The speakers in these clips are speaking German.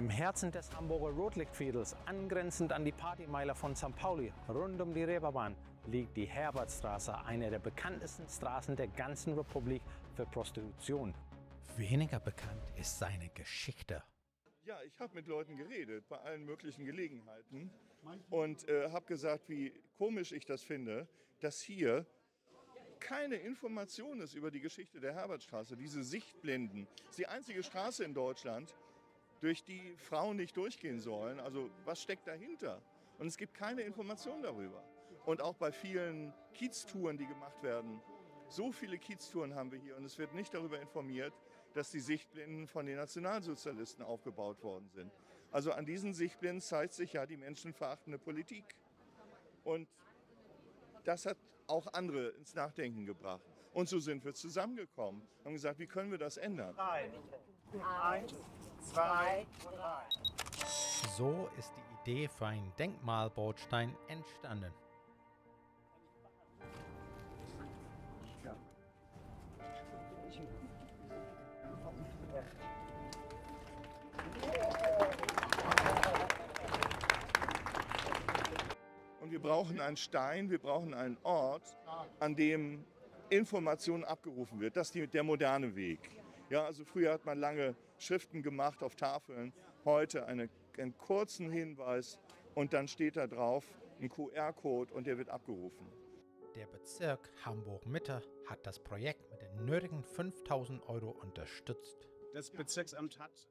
Im Herzen des Hamburger Rotlichtviertels, angrenzend an die Partymeile von St. Pauli, rund um die Reeperbahn, liegt die Herbertstraße, eine der bekanntesten Straßen der ganzen Republik für Prostitution. Weniger bekannt ist seine Geschichte. Ja, ich habe mit Leuten geredet, bei allen möglichen Gelegenheiten und habe gesagt, wie komisch ich das finde, dass hier keine Information ist über die Geschichte der Herbertstraße. Diese Sichtblinden, das ist die einzige Straße in Deutschland, durch die Frauen nicht durchgehen sollen. Also was steckt dahinter? Und es gibt keine Information darüber. Und auch bei vielen Kieztouren, die gemacht werden, so viele Kieztouren haben wir hier und es wird nicht darüber informiert, dass die Sichtblinden von den Nationalsozialisten aufgebaut worden sind. Also an diesen Sichtblinden zeigt sich ja die menschenverachtende Politik. Und das hat auch andere ins Nachdenken gebracht. Und so sind wir zusammengekommen und haben gesagt, wie können wir das ändern? 1, 2, 3. So ist die Idee für einen Denkmalbaustein entstanden. Und wir brauchen einen Stein, wir brauchen einen Ort, an dem Information abgerufen wird. Das ist der moderne Weg. Ja, also früher hat man lange Schriften gemacht auf Tafeln, heute einen kurzen Hinweis und dann steht da drauf ein QR-Code und der wird abgerufen. Der Bezirk Hamburg-Mitte hat das Projekt mit den nötigen 5.000 € unterstützt. Das Bezirksamt hat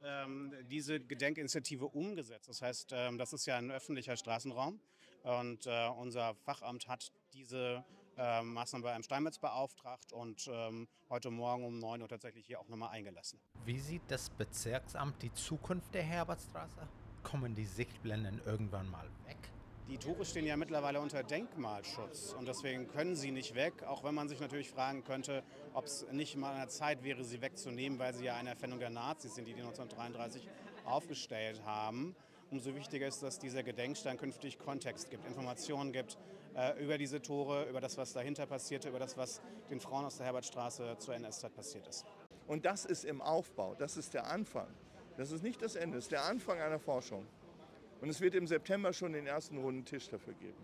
diese Gedenkinitiative umgesetzt. Das heißt, das ist ja ein öffentlicher Straßenraum und unser Fachamt hat diese Maßnahme bei einem Steinmetz beauftragt und heute Morgen um 9 Uhr tatsächlich hier auch nochmal eingelassen. Wie sieht das Bezirksamt die Zukunft der Herbertstraße? Kommen die Sichtblenden irgendwann mal weg? Die Tore stehen ja mittlerweile unter Denkmalschutz und deswegen können sie nicht weg, auch wenn man sich natürlich fragen könnte, ob es nicht mal an der Zeit wäre, sie wegzunehmen, weil sie ja eine Erfindung der Nazis sind, die 1933 aufgestellt haben. Umso wichtiger ist, dass dieser Gedenkstein künftig Kontext gibt, Informationen gibt über diese Tore, über das, was dahinter passierte, über das, was den Frauen aus der Herbertstraße zur NS-Zeit passiert ist. Und das ist im Aufbau, das ist der Anfang. Das ist nicht das Ende, das ist der Anfang einer Forschung. Und es wird im September schon den ersten runden Tisch dafür geben.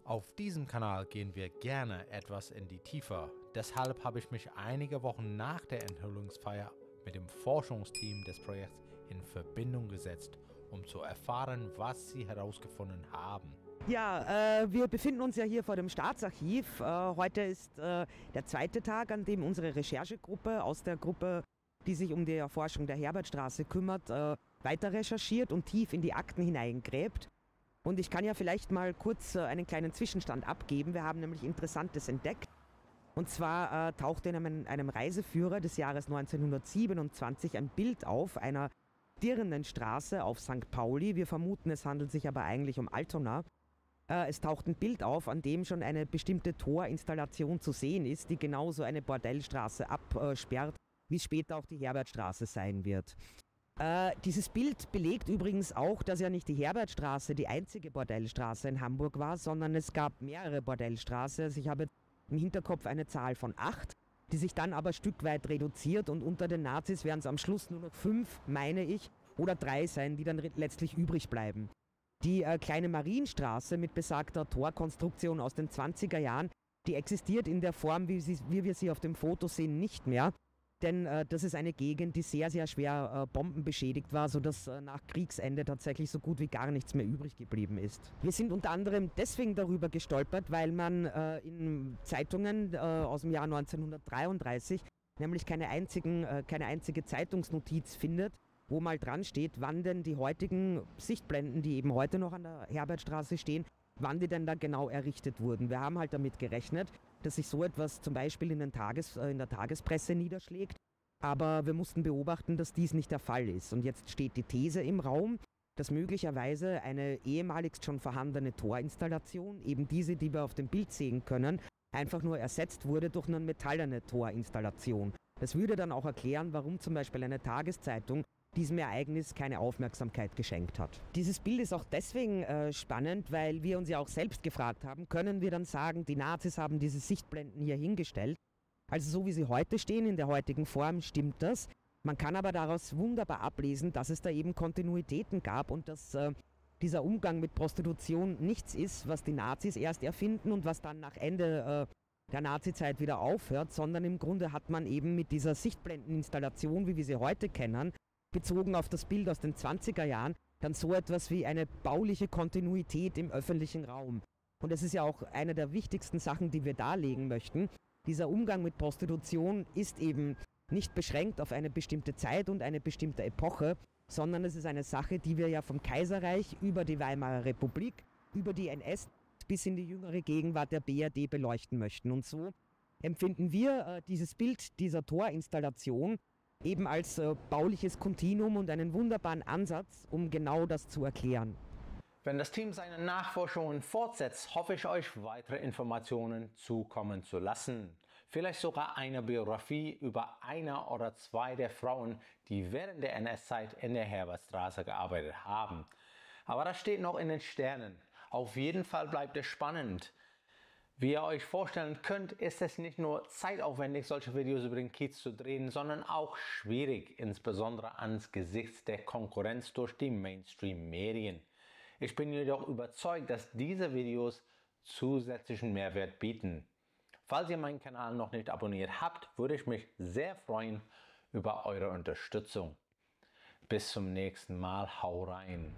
Auf diesem Kanal gehen wir gerne etwas in die Tiefe. Deshalb habe ich mich einige Wochen nach der Enthüllungsfeier mit dem Forschungsteam des Projekts in Verbindung gesetzt, um zu erfahren, was sie herausgefunden haben. Ja, wir befinden uns ja hier vor dem Staatsarchiv. Heute ist der zweite Tag, an dem unsere Recherchegruppe aus der Gruppe, die sich um die Erforschung der Herbertstraße kümmert, weiter recherchiert und tief in die Akten hineingräbt. Und ich kann ja vielleicht mal kurz einen kleinen Zwischenstand abgeben. Wir haben nämlich Interessantes entdeckt. Und zwar tauchte in einem Reiseführer des Jahres 1927 ein Bild auf einer Dirnenstraße auf St. Pauli. Wir vermuten, es handelt sich aber eigentlich um Altona. Es taucht ein Bild auf, an dem schon eine bestimmte Torinstallation zu sehen ist, die genauso eine Bordellstraße absperrt, wie später auch die Herbertstraße sein wird. Dieses Bild belegt übrigens auch, dass ja nicht die Herbertstraße die einzige Bordellstraße in Hamburg war, sondern es gab mehrere Bordellstraßen. Also ich habe im Hinterkopf eine Zahl von 8, die sich dann aber stückweit reduziert und unter den Nazis werden es am Schluss nur noch 5, meine ich, oder 3 sein, die dann letztlich übrig bleiben. Die kleine Marienstraße mit besagter Torkonstruktion aus den 20er Jahren, die existiert in der Form, wie wir sie auf dem Foto sehen, nicht mehr. Denn das ist eine Gegend, die sehr, sehr schwer bombenbeschädigt war, sodass nach Kriegsende tatsächlich so gut wie gar nichts mehr übrig geblieben ist. Wir sind unter anderem deswegen darüber gestolpert, weil man in Zeitungen aus dem Jahr 1933 nämlich keine einzige Zeitungsnotiz findet, wo mal dran steht, wann denn die heutigen Sichtblenden, die eben heute noch an der Herbertstraße stehen, wann die denn da genau errichtet wurden. Wir haben halt damit gerechnet, dass sich so etwas zum Beispiel in der Tagespresse niederschlägt, aber wir mussten beobachten, dass dies nicht der Fall ist. Und jetzt steht die These im Raum, dass möglicherweise eine ehemaligst schon vorhandene Torinstallation, eben diese, die wir auf dem Bild sehen können, einfach nur ersetzt wurde durch eine metallene Torinstallation. Das würde dann auch erklären, warum zum Beispiel eine Tageszeitung diesem Ereignis keine Aufmerksamkeit geschenkt hat. Dieses Bild ist auch deswegen spannend, weil wir uns ja auch selbst gefragt haben, können wir dann sagen, die Nazis haben diese Sichtblenden hier hingestellt? Also so wie sie heute stehen, in der heutigen Form, stimmt das. Man kann aber daraus wunderbar ablesen, dass es da eben Kontinuitäten gab und dass dieser Umgang mit Prostitution nichts ist, was die Nazis erst erfinden und was dann nach Ende der Nazizeit wieder aufhört, sondern im Grunde hat man eben mit dieser Sichtblendeninstallation, wie wir sie heute kennen, bezogen auf das Bild aus den 20er Jahren, dann so etwas wie eine bauliche Kontinuität im öffentlichen Raum. Und das ist ja auch eine der wichtigsten Sachen, die wir darlegen möchten. Dieser Umgang mit Prostitution ist eben nicht beschränkt auf eine bestimmte Zeit und eine bestimmte Epoche, sondern es ist eine Sache, die wir ja vom Kaiserreich über die Weimarer Republik, über die NS bis in die jüngere Gegenwart der BRD beleuchten möchten. Und so empfinden wir dieses Bild dieser Torinstallation eben als bauliches Kontinuum und einen wunderbaren Ansatz, um genau das zu erklären. Wenn das Team seine Nachforschungen fortsetzt, hoffe ich, euch weitere Informationen zukommen zu lassen. Vielleicht sogar eine Biografie über eine oder zwei der Frauen, die während der NS-Zeit in der Herbertstraße gearbeitet haben. Aber das steht noch in den Sternen. Auf jeden Fall bleibt es spannend. Wie ihr euch vorstellen könnt, ist es nicht nur zeitaufwendig, solche Videos über den Kiez zu drehen, sondern auch schwierig, insbesondere angesichts der Konkurrenz durch die Mainstream-Medien. Ich bin jedoch überzeugt, dass diese Videos zusätzlichen Mehrwert bieten. Falls ihr meinen Kanal noch nicht abonniert habt, würde ich mich sehr freuen über eure Unterstützung. Bis zum nächsten Mal, hau rein!